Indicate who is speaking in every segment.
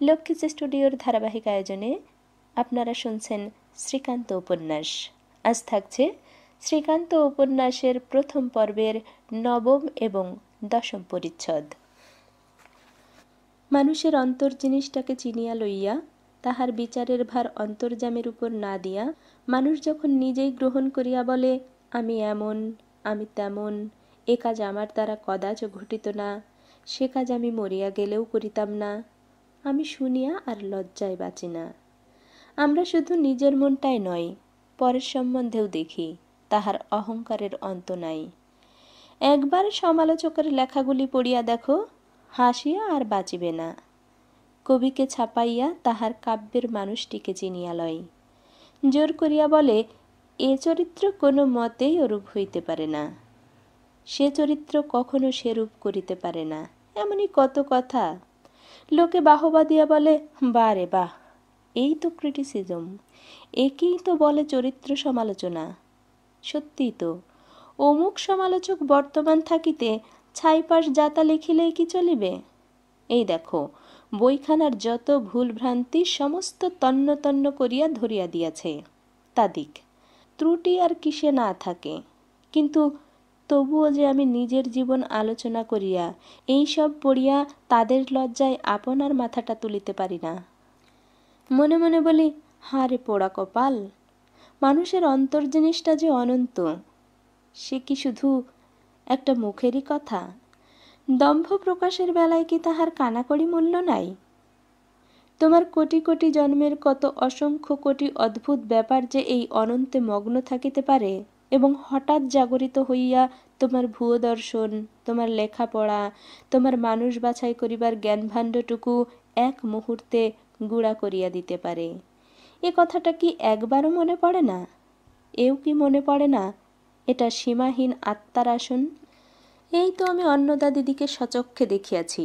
Speaker 1: লক্ষ্মীজ স্টুডিওর ধারাবাহিক আয়োজনে আপনারা শুনছেন শ্রীকান্ত উপন্যাস। আজ থাকছে শ্রীকান্ত উপন্যাসের প্রথম পর্বের নবম এবং দশম পরিচ্ছদ। মানুষের অন্তর জিনিসটাকে চিনিয়া লইয়া তাহার বিচারের ভার অন্তর্যামের উপর না দিয়া মানুষ যখন নিজেই গ্রহণ করিয়া বলে, আমি এমন, আমি তেমন, এ কাজ আমার দ্বারা কদাচ ঘটিত না, সে কাজ আমি মরিয়া গেলেও করিতাম না, আমি শুনিয়া আর লজ্জায় বাঁচি না। আমরা শুধু নিজের মনটাই নয়, পরের সম্বন্ধেও দেখি তাহার অহংকারের অন্ত নাই। একবার সমালোচকের লেখাগুলি পড়িয়া দেখো, হাসিয়া আর বাঁচিবে না। কবিকে ছাপাইয়া তাহার কাব্যের মানুষটিকে চিনিয়া লয়। জোর করিয়া বলে, এ চরিত্র কোনো মতেই ওরূপ হইতে পারে না, সে চরিত্র কখনো সেরূপ করিতে পারে না, এমনই কত কথা। লোকে বাহবা দিয়া বলে, বাহ রে বাহ, এই তো ক্রিটিসিজম, একেই তো বলে চরিত্র সমালোচনা। সত্যিই তো, অমুক সমালোচক বর্তমান থাকিতে ছাইপাশ যাতা লিখিলেই কি চলিবে? এই দেখো, বইখানার যত ভুল ভ্রান্তি সমস্ত তন্ন তন্ন করিয়া ধরিয়া দিয়াছে, তাদিক ত্রুটি আর কিসে না থাকে। কিন্তু তবুও যে আমি নিজের জীবন আলোচনা করিয়া এই সব পড়িয়া তাদের লজ্জায় আপনার মাথাটা তুলিতে পারি না। মনে মনে বলি, হারে পোড়া কপাল, মানুষের অন্তর জিনিসটা যে অনন্ত, সে কি শুধু একটা মুখেরই কথা? দম্ভ প্রকাশের বেলায় কি তাহার কানাকড়ি মূল্য নাই? তোমার কোটি কোটি জন্মের কত অসংখ্য কোটি অদ্ভুত ব্যাপার যে এই অনন্তে মগ্ন থাকিতে পারে, এবং হঠাৎ জাগরিত হইয়া তোমার ভুয়ো দর্শন, তোমার লেখাপড়া, তোমার মানুষ বাছাই করিবার জ্ঞানভাণ্ডটুকু এক মুহূর্তে গুঁড়া করিয়া দিতে পারে। এ কথাটা কি একবারও মনে পড়ে না? এও কি মনে পড়ে না এটা সীমাহীন আত্মার আসন? এই তো আমি অন্নদা দিদিকে সচক্ষে দেখিয়াছি,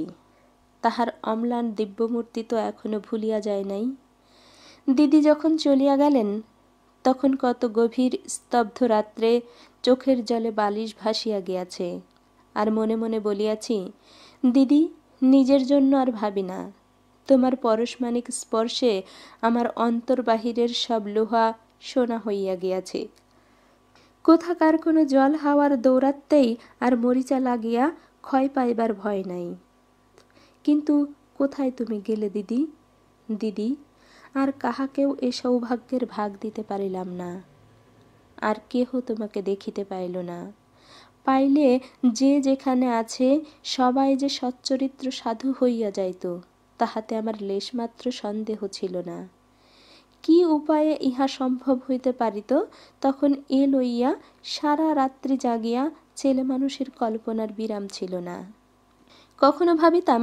Speaker 1: তাহার অম্লান দিব্যমূর্তি তো এখনো ভুলিয়া যায় নাই। দিদি যখন চলিয়া গেলেন, তখন কত গভীর স্তব্ধ রাত্রে চোখের জলে বালিশ ভাসিয়া গিয়াছে, আর মনে মনে বলিয়াছি, দিদি, নিজের জন্য আর ভাবি না, তোমার পরশমানিক স্পর্শে আমার অন্তর বাহিরের সব লোহা সোনা হইয়া গিয়াছে। কোথাকার কোনো জল হাওয়ার দৌরাত্মেই আর মরিচা লাগিয়া ক্ষয় পাইবার ভয় নাই। কিন্তু কোথায় তুমি গেলে দিদি? দিদি, আর কাহাকেও এ সৌভাগ্যের ভাগ দিতে পারিলাম না, আর কেহ তোমাকে দেখিতে পাইল না। পাইলে যে যেখানে আছে সবাই যে সচ্চরিত্র সাধু হইয়া যাইত, তাহাতে আমার লেশমাত্র সন্দেহ ছিল না। কি উপায়ে ইহা সম্ভব হইতে পারিত, তখন এ লইয়া সারা রাত্রি জাগিয়া ছেলে মানুষের কল্পনার বিরাম ছিল না। কখনো ভাবিতাম,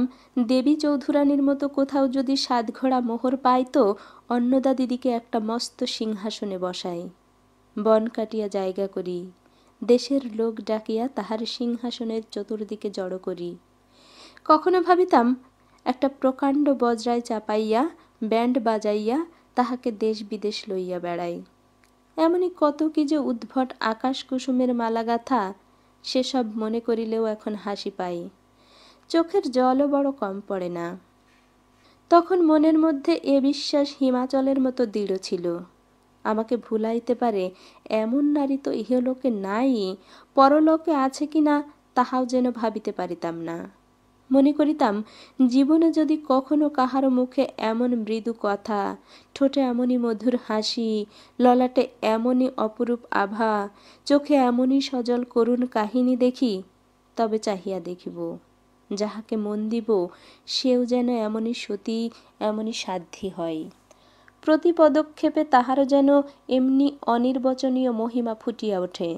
Speaker 1: দেবী চৌধুরানীর মতো কোথাও যদি সাতঘোড়া মোহর পাইত, অন্নদা দিদিকে একটা মস্ত সিংহাসনে বসাই, বন কাটিয়া জায়গা করি, দেশের লোক ডাকিয়া তাহার সিংহাসনের চতুর্দিকে জড়ো করি। কখনো ভাবিতাম, একটা প্রকাণ্ড বজ্রায় চাপাইয়া ব্যান্ড বাজাইয়া তাহাকে দেশ বিদেশ লইয়া বেড়াই। এমনই কত কি যে উদ্ভট আকাশ কুসুমের মালা গাথা, সেসব মনে করিলেও এখন হাসি পাই, চোখের জলও বড় কম পড়ে না। তখন মনের মধ্যে এ বিশ্বাস হিমাচলের মতো দৃঢ় ছিল, আমাকে ভুলাইতে পারে এমন নারী তো ইহলোকে নাই, পরলোকে আছে কিনা তাহাও যেন ভাবিতে পারিতাম না। মনে করিতাম, জীবনে যদি কখনো কাহারো মুখে এমন মৃদু কথা, ঠোঁটে এমনই মধুর হাসি, ললাটে এমনই অপরূপ আভা, চোখে এমনই সজল করুণ কাহিনী দেখি, তবে চাহিয়া দেখিব, যাহাকে মন দিব সেও যেন এমনই সতী, এমনই সাধ্যী হয়। প্রতি পদক্ষেপে তাহারও যেন এমনি অনির্বচনীয় মহিমা ফুটিয়া ওঠে,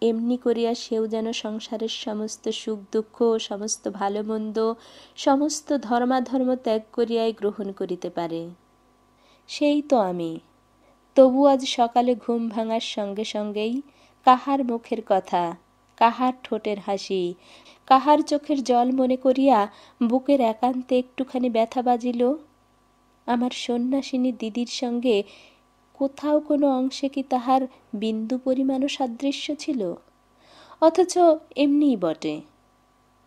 Speaker 1: এমনি করিয়া সেও যেন সংসারের সমস্ত সুখ দুঃখ, সমস্ত ভালো মন্দ, সমস্ত ধর্মাধর্ম ত্যাগ করিয়াই গ্রহণ করিতে পারে। সেই তো আমি। তবু আজ সকালে ঘুম ভাঙার সঙ্গে সঙ্গেই কাহার মুখের কথা, কাহার ঠোঁটের হাসি, কাহার চোখের জল মনে করিয়া বুকের একান্তে একটুখানি ব্যথা বাজিল। আমার সন্ন্যাসিনী দিদির সঙ্গে কোথাও কোনো অংশে কি তাহার বিন্দু পরিমাণও সাদৃশ্য ছিল? অথচ এমনিই বটে।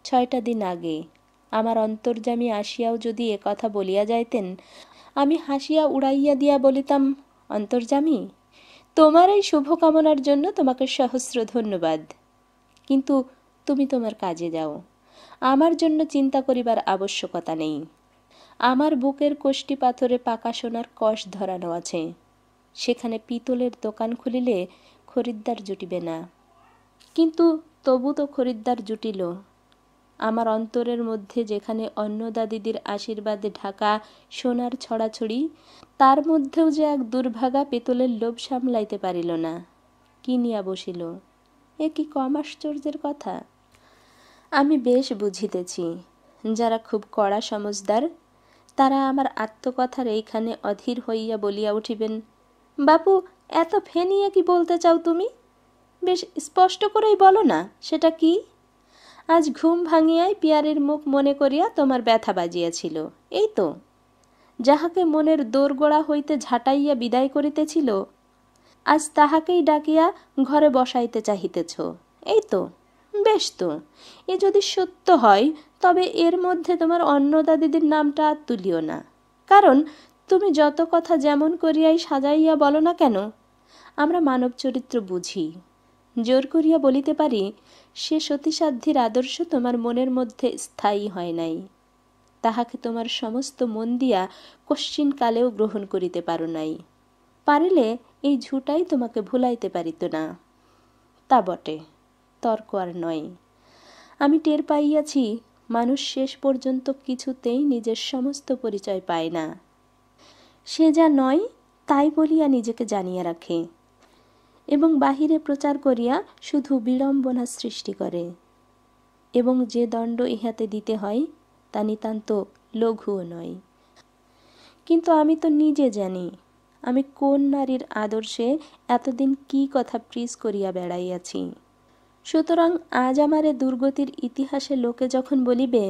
Speaker 1: 6টা দিন আগে আমার অন্তর্যামী আসিয়াও যদি কথা বলিয়া যাইতেন, আমি হাসিয়া উড়াইয়া দিয়া বলিতাম, অন্তর্যামী, তোমার এই শুভকামনার জন্য তোমাকে সহস্র ধন্যবাদ, কিন্তু তুমি তোমার কাজে যাও, আমার জন্য চিন্তা করিবার আবশ্যকতা নেই। আমার বুকের কোষ্ঠী পাথরে পাকা সোনার কষ ধরানো আছে, সেখানে পিতলের দোকান খুলিলে খরিদ্দার জুটিবে না। কিন্তু তবু তো খরিদ্দার জুটিল। আমার অন্তরের মধ্যে যেখানে অন্নদাদিদির আশীর্বাদে ঢাকা সোনার ছড়াছড়ি, তার মধ্যেও যে এক দুর্ভাগা পেতলের লোভ সামলাইতে পারিল না, কিনিয়া বসিল। এ কি কম আশ্চর্যের কথা! আমি বেশ বুঝিতেছি, যারা খুব কড়া সমজদার, তারা আমার আত্মকথার এইখানে অধীর হইয়া বলিয়া উঠিবেন, বাপু, এত ফেনিয়ে কি বলতে চাও তুমি? বেশ স্পষ্ট করেই বলো না, সেটা কি? আজ ঘুম ভাঙিয়াই পিয়ারের মুখ মনে করিয়া তোমার ব্যথা বাজিয়াছিল, এই তো? যাহাকে মনের দোরগোড়া হইতে ঝাঁটাইয়া বিদায় করিতেছিল, আজ তাহাকেই ডাকিয়া ঘরে বসাইতে চাহিতেছ, এই তো? বেশ তো, এ যদি সত্য হয়, তবে এর মধ্যে তোমার অন্নদাদিদির নামটা আর তুলিও না। কারণ তুমি যত কথা যেমন করিয়াই সাজাইয়া বলো না কেন, আমরা মানব চরিত্র বুঝি। জোর করিয়া বলিতে পারি, সে সতীসাধ্যীর আদর্শ তোমার মনের মধ্যে স্থায়ী হয় নাই। তাহাকে তোমার সমস্ত মন দিয়া কশ্চিনকালেও গ্রহণ করিতে পারো নাই। পারিলে এই ঝুটাই তোমাকে ভুলাইতে পারিত না। তা বটে, তর্ক আর নয়। আমি টের পাইয়াছি, মানুষ শেষ পর্যন্ত কিছুতেই নিজের সমস্ত পরিচয় পায় না। সে যা নয় তাই বলিয়া নিজেকে জানিয়া রাখে এবং বাহিরে প্রচার করিয়া শুধু বিড়ম্বনা সৃষ্টি করে, এবং যে দণ্ড ইহাতে দিতে হয় তা নিতান্ত লঘুও নয়। কিন্তু আমি তো নিজে জানি, আমি কোন নারীর আদর্শে এতদিন কি কথা প্রিজ করিয়া বেড়াইয়াছি। সুতরাং আজ আমার এ দুর্গতির ইতিহাসে লোকে যখন বলিবে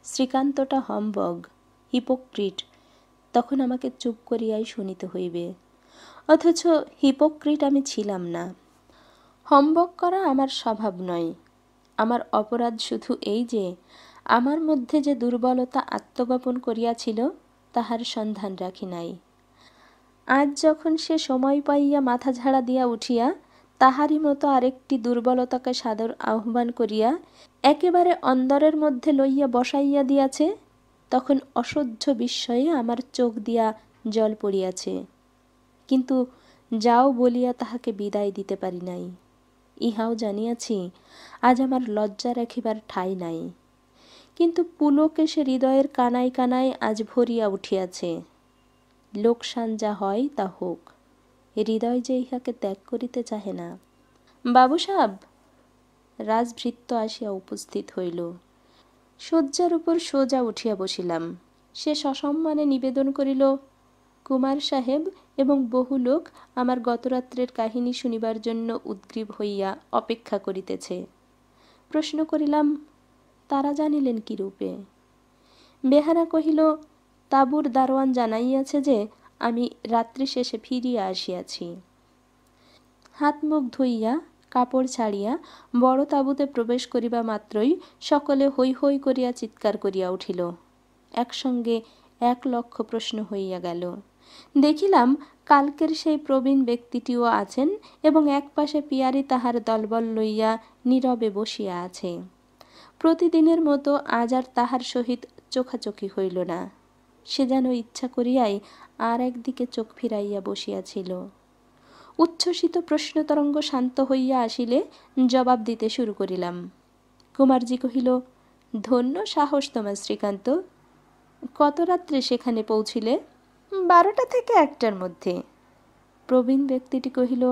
Speaker 1: শ্রীকান্তটা হম্বগ, হিপোক্রিট, তখন আমাকে চুপ করিয়াই শুনিতে হইবে। অথচ হিপোক্রিট আমি ছিলাম না। হম্বগ করা আমার স্বভাব নয়। আমার অপরাধ শুধু এই যে, আমার মধ্যে যে দুর্বলতা আত্মগোপন করিয়াছিল, তাহার সন্ধান রাখি নাই। আজ যখন সে সময় পাইয়া মাথা ঝাড়া দিয়া উঠিয়া তাহারই মতো আরেকটি দুর্বলতাকে সাদর আহ্বান করিয়া একেবারে অন্দরের মধ্যে লইয়া বসাইয়া দিয়াছে, তখন অসহ্য বিস্ময়ে আমার চোখ দিয়া জল পড়িয়াছে। কিন্তু যাও বলিয়া তাহাকে বিদায় দিতে পারি নাই। ইহাও জানিয়াছি, আজ আমার লজ্জা রাখিবার ঠাঁই নাই। কিন্তু পুলকে সে হৃদয়ের কানায় কানায় আজ ভরিয়া উঠিয়াছে। লোকসান যা হয় তা হোক, হৃদয় যে ইহাকে ত্যাগ করিতে চাহে না। বাবু সাহেব, রাজভৃত্য আসিয়া উপস্থিত হইল। শয্যার উপর সোজা উঠিয়া বসিলাম। সে সসম্মানে নিবেদন করিল, কুমার সাহেব এবং বহু লোক আমার গতরাত্রের কাহিনী শুনিবার জন্য উদ্গ্রীব হইয়া অপেক্ষা করিতেছে। প্রশ্ন করিলাম, তারা জানিলেন কি রূপে? বেহারা কহিল, তাঁবুর দারোয়ান জানাইয়াছে যে আমি রাত্রি শেষে ফিরিয়া আসিয়াছি। হাত মুখ ধুইয়া কাপড় ছাড়িয়া বড় তাঁবুতে প্রবেশ করিবা মাত্রই সকলে হৈ হৈ করিয়া চিৎকার করিয়া উঠিল। একসঙ্গে 1,00,000 প্রশ্ন হইয়া গেল। দেখিলাম কালকের সেই প্রবীণ ব্যক্তিটিও আছেন এবং একপাশে পিয়ারি তাহার দলবল লইয়া নীরবে বসিয়া আছে। প্রতিদিনের মতো আজ আর তাহার সহিত চোখাচোখি হইল না। সে যেন ইচ্ছা করিয়াই আর একদিকে চোখ ফিরাইয়া বসিয়াছিল। উচ্ছ্বসিত প্রশ্নতরঙ্গ শান্ত হইয়া আসিলে জবাব দিতে শুরু করিলাম। কুমারজি কহিল, ধন্য সাহস তোমার শ্রীকান্ত। কত রাত্রে সেখানে পৌঁছিলে? 12টা থেকে 1টার মধ্যে। প্রবীণ ব্যক্তিটি কহিল,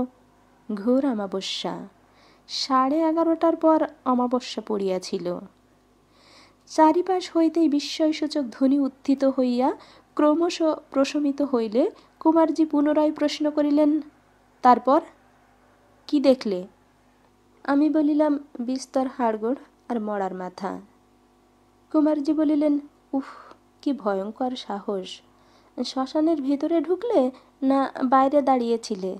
Speaker 1: ঘোর অমাবস্যা, 11:30টার পর অমাবস্যা পড়িয়াছিল। চারিপাশ হইতেই বিস্ময়সূচক ধ্বনি উত্থিত হইয়া ক্রমশ প্রশমিত হইলে কুমারজি পুনরায় প্রশ্ন করিলেন, তারপর কি দেখলে? আমি বলিলাম, বিস্তর হাড়গোড় আর মরার মাথা। কুমারজি বলিলেন, উফ, কি ভয়ঙ্কর সাহস! শ্মশানের ভিতরে ঢুকলে না বাইরে দাঁড়িয়েছিলে?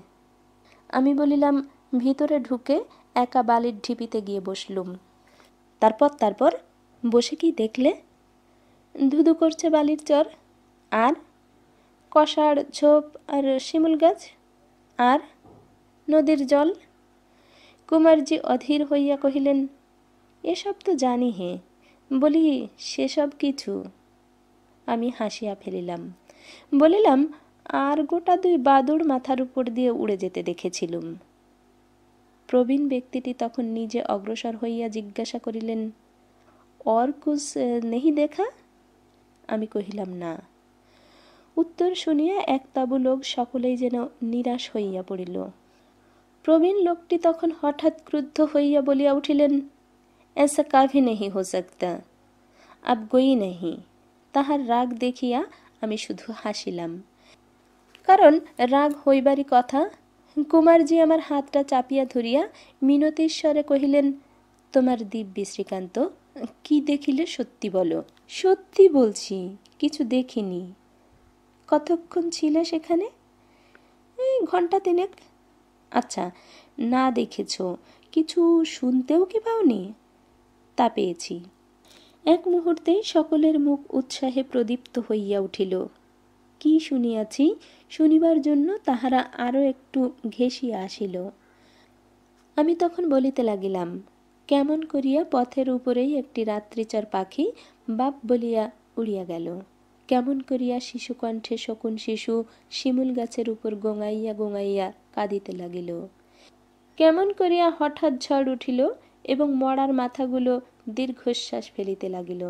Speaker 1: আমি বলিলাম, ভিতরে ঢুকে একা বালির ঢিপিতে গিয়ে বসলুম। তারপর বসে কি দেখলে? ধুধু করছে বালির চর, আর কষার ঝোপ আর শিমুল গাছ, আর নদীর জল। কুমারজি অধীর হইয়া কহিলেন, এসব তো জানি হে, বলি সেসব কিছু। আমি হাসিয়া ফেলিলাম, বলিলাম, আর গোটা 2 বাদুড় মাথার উপর দিয়ে উড়ে যেতে দেখেছিলুম। প্রবীণ ব্যক্তিটি তখন নিজে অগ্রসর হইয়া জিজ্ঞাসা করিলেন, और कुछ नहीं দেখা? আমি কহিলাম, না। উত্তর শুনিয়া এক তাবু লোক সকলেই যেন নিরাশ হইয়া পড়িল। প্রবীণ লোকটি তখন হঠাৎ ক্রুদ্ধ হইয়া বলিয়া উঠিলেন, ऐसा कभी नहीं हो सकता, अब कोई नहीं। তাহার রাগ দেখিয়া আমি শুধু হাসিলাম, কারণ রাগ হইবারই কথা। কুমারজি আমার হাতটা চাপিয়া ধরিয়া মিনতিস্বরে কহিলেন, তোমার দিব্যি শ্রীকান্ত, কি দেখিলে সত্যি বলো। সত্যি বলছি, কিছু দেখিনি। কতক্ষণ ছিলে সেখানে? এই ঘন্টা 3। আচ্ছা, না দেখেছ, কিছু শুনতেও কি পাওনি? তা পেয়েছি। এক মুহূর্তেই সকলের মুখ উৎসাহে প্রদীপ্ত হইয়া উঠিল। কি শুনিয়াছি শুনিবার জন্য তাহারা আরও একটু ঘেঁষিয়া আসিল। আমি তখন বলিতে লাগিলাম, কেমন করিয়া পথের উপরেই একটি রাত্রিচর পাখি বাপ বলিয়া উড়িয়া গেল, কেমন করিয়া শিশুকণ্ঠে শকুন শিশু শিমুল গাছের উপর গোঙাইয়া গোঙাইয়া কাঁদিতে লাগিল, কেমন করিয়া হঠাৎ ঝড় উঠিল এবং মরার মাথাগুলো দীর্ঘশ্বাস ফেলিতে লাগিল,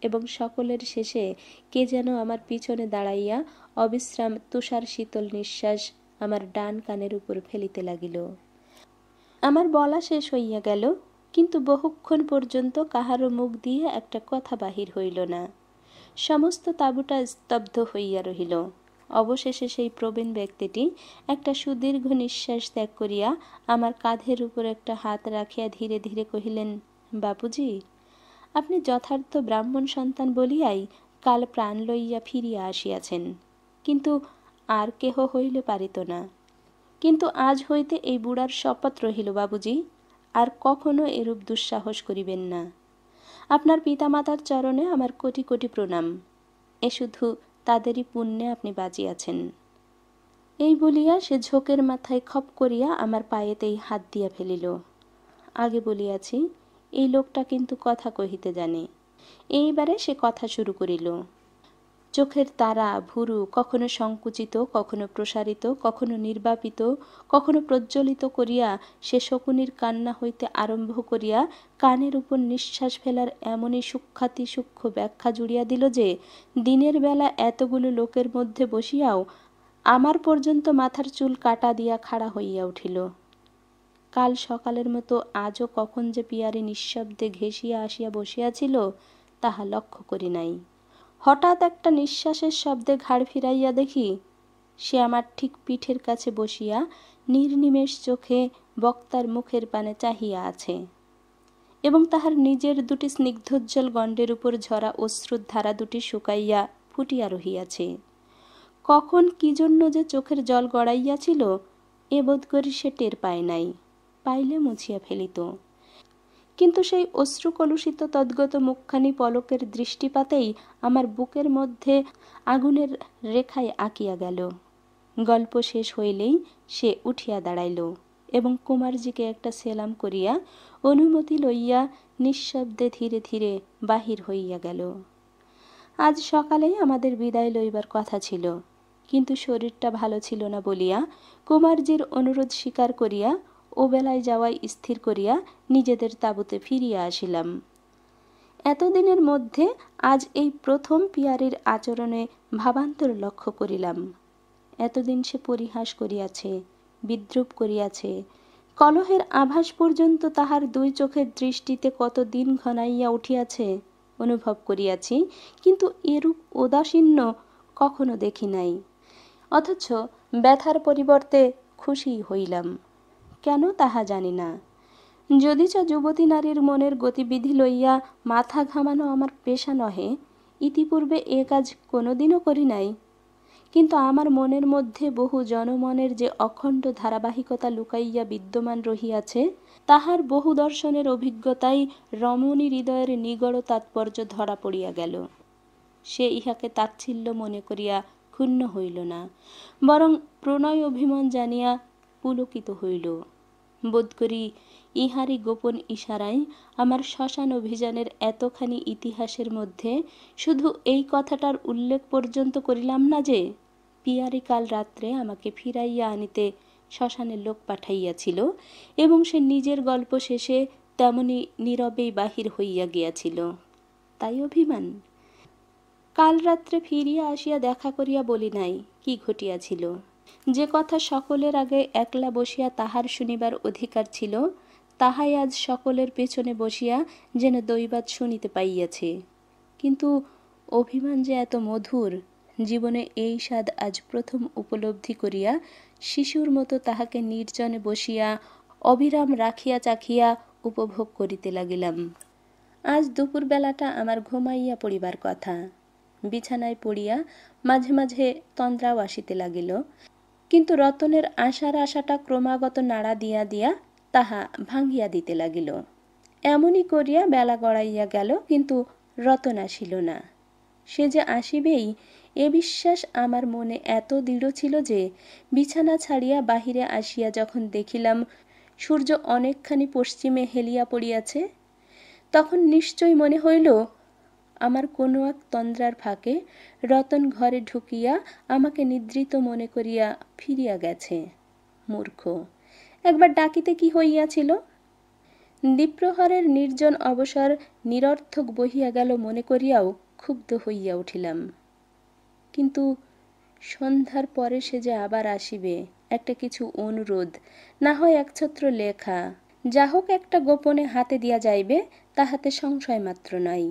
Speaker 1: এবং সকলের শেষে কে যেন আমার পিছনে দাঁড়াইয়া অবিশ্রাম তুষার শীতল নিঃশ্বাস আমার ডান কানের উপর ফেলিতে লাগিল। আমার বলা শেষ হইয়া গেল, কিন্তু বহুক্ষণ পর্যন্ত কাহারও মুখ দিয়ে একটা কথা বাহির হইল না। সমস্ত তাঁবুটা স্তব্ধ হইয়া রহিল। অবশেষে সেই প্রবীণ ব্যক্তিটি একটা সুদীর্ঘ নিঃশ্বাস ত্যাগ করিয়া আমার কাঁধের উপর একটা হাত রাখিয়া ধীরে ধীরে কহিলেন, বাপুজি, আপনি যথার্থ ব্রাহ্মণ সন্তান বলিয়াই কাল প্রাণ লইয়া ফিরিয়া আসিয়াছেন, কিন্তু আর কেহ হইলে পারিত না। কিন্তু আজ হইতে এই বুড়ার শপথ রহিল বাবুজি, আর কখনো এরূপ দুঃসাহস করিবেন না। আপনার পিতামাতার চরণে আমার কোটি কোটি প্রণাম, এ শুধু তাদেরই পুণ্যে আপনি বাঁচিয়াছেন। এই বলিয়া সে ঝোঁকের মাথায় খপ করিয়া আমার পায়েতেই হাত দিয়া ফেলিল। আগে বলিয়াছি, এই লোকটা কিন্তু কথা কহিতে জানে। এইবারে সে কথা শুরু করিল। চোখের তারা ভুরু কখনো সংকুচিত, কখনো প্রসারিত, কখনো নির্বাপিত, কখনো প্রজ্বলিত করিয়া সে শকুনির কান্না হইতে আরম্ভ করিয়া কানের উপর নিঃশ্বাস ফেলার এমনই সূক্ষ্মাতি সূক্ষ্ম ব্যাখ্যা জুড়িয়া দিল যে দিনের বেলা এতগুলো লোকের মধ্যে বসিয়াও আমার পর্যন্ত মাথার চুল কাটা দিয়া খাড়া হইয়া উঠিল। কাল সকালের মতো আজও কখন যে পিয়ারি নিঃশব্দে ঘেঁষিয়া আসিয়া বসিয়াছিল তাহা লক্ষ্য করি নাই। হঠাৎ একটা নিঃশ্বাসের শব্দে ঘাড় ফিরাইয়া দেখি সে আমার ঠিক পিঠের কাছে বসিয়া নির্নিমেষ চোখে বক্তার মুখের পানে চাহিয়া আছে, এবং তাহার নিজের 2টি স্নিগ্ধোজ্জ্বল গণ্ডের উপর ঝরা অশ্রুর ধারা 2টি শুকাইয়া ফুটিয়া রহিয়াছে। কখন কি জন্য যে চোখের জল গড়াইয়াছিল এ বোধ করি সে টের পায় নাই, পাইলে মুছিয়া ফেলিত। কিন্তু সেই অশ্রুকলুষিত তদ্গত মুখখানি পলকের দৃষ্টিপাতেই আমার বুকের মধ্যে আগুনের রেখায় আঁকিয়া গেল। গল্প শেষ হইলেই সে উঠিয়া দাঁড়াইল এবং কুমারজিকে একটা সেলাম করিয়া অনুমতি লইয়া নিঃশব্দে ধীরে ধীরে বাহির হইয়া গেল। আজ সকালেই আমাদের বিদায় লইবার কথা ছিল, কিন্তু শরীরটা ভালো ছিল না বলিয়া কুমারজির অনুরোধ স্বীকার করিয়া ও বেলায় যাওয়াই স্থির করিয়া নিজেদের তাঁবুতে ফিরিয়া আসিলাম। এতদিনের মধ্যে আজ এই প্রথম পিয়ারির আচরণে ভাবান্তর লক্ষ্য করিলাম। এতদিন সে পরিহাস করিয়াছে, বিদ্রূপ করিয়াছে, কলহের আভাস পর্যন্ত তাহার 2 চোখের দৃষ্টিতে কত দিন ঘনাইয়া উঠিয়াছে অনুভব করিয়াছি, কিন্তু এরূপ উদাসীন্য কখনো দেখি নাই। অথচ ব্যথার পরিবর্তে খুশি হইলাম। কেন তাহা জানি না। যদিচ যুবতী নারীর মনের গতিবিধি লইয়া মাথা ঘামানো আমার পেশা নহে, ইতিপূর্বে এ কাজ কোনোদিনও করি নাই, কিন্তু আমার মনের মধ্যে বহু জনমনের যে অখণ্ড ধারাবাহিকতা লুকাইয়া বিদ্যমান রহিয়াছে তাহার বহু দর্শনের অভিজ্ঞতাই রমণী হৃদয়ের নিগড় তাৎপর্য ধরা পড়িয়া গেল। সে ইহাকে তাচ্ছিল্য মনে করিয়া ক্ষুণ্ণ হইল না, বরং প্রণয় অভিমান জানিয়া পুলকিত হইল। বোধ করি ইহারই গোপন ইশারায় আমার শ্মশান অভিযানের এতখানি ইতিহাসের মধ্যে শুধু এই কথাটার উল্লেখ পর্যন্ত করিলাম না যে পিয়ারি কাল রাত্রে আমাকে ফিরাইয়া আনিতে শ্মশানের লোক পাঠাইয়াছিল, এবং সে নিজের গল্প শেষে তেমনি নীরবেই বাহির হইয়া গিয়াছিল। তাই অভিমান? কাল রাত্রে ফিরিয়া আসিয়া দেখা করিয়া বলি নাই কি ঘটিয়াছিল। যে কথা সকলের আগে একলা বসিয়া তাহার শুনিবার অধিকার ছিল, তাহাই আজ সকলের পেছনে বসিয়া যেন দৈবাৎ শুনিতে পাইয়াছে। কিন্তু অভিমান যে এত মধুর, জীবনে এই স্বাদ আজ প্রথম উপলব্ধি করিয়া শিশুর মতো তাহাকে নির্জনে বসিয়া অবিরাম রাখিয়া চাখিয়া উপভোগ করিতে লাগিলাম। আজ দুপুরবেলাটা আমার ঘুমাইয়া পড়িবার কথা। বিছানায় পড়িয়া মাঝে মাঝে তন্দ্রাও আসিতে লাগিল, কিন্তু রতনের আশার আশাটা ক্রমাগত নাড়া দিয়া দিয়া তাহা ভাঙিয়া দিতে লাগিল। এমনই করিয়া বেলা গড়াইয়া গেল, কিন্তু রতন আসিল না। সে যে আসিবেই এ বিশ্বাস আমার মনে এত দৃঢ় ছিল যে বিছানা ছাড়িয়া বাহিরে আসিয়া যখন দেখিলাম সূর্য অনেকখানি পশ্চিমে হেলিয়া পড়িয়াছে, তখন নিশ্চয় মনে হইল আমার কোনো এক তন্দ্রার ফাঁকে রতন ঘরে ঢুকিয়া আমাকে নিদ্রিত মনে করিয়া ফিরিয়া গেছে। মূর্খ! একবার ডাকিতে কি হইয়াছিল? দ্বিপ্রহরের নির্জন অবসর নিরর্থক বহিয়া গেল মনে করিয়াও ক্ষুব্ধ হইয়া উঠিলাম। কিন্তু সন্ধ্যার পরে সে যে আবার আসিবে, একটা কিছু অনুরোধ, না হয় একছত্র লেখা, যা হোক একটা গোপনে হাতে দিয়া যাইবে, তাহাতে সংশয় মাত্র নাই।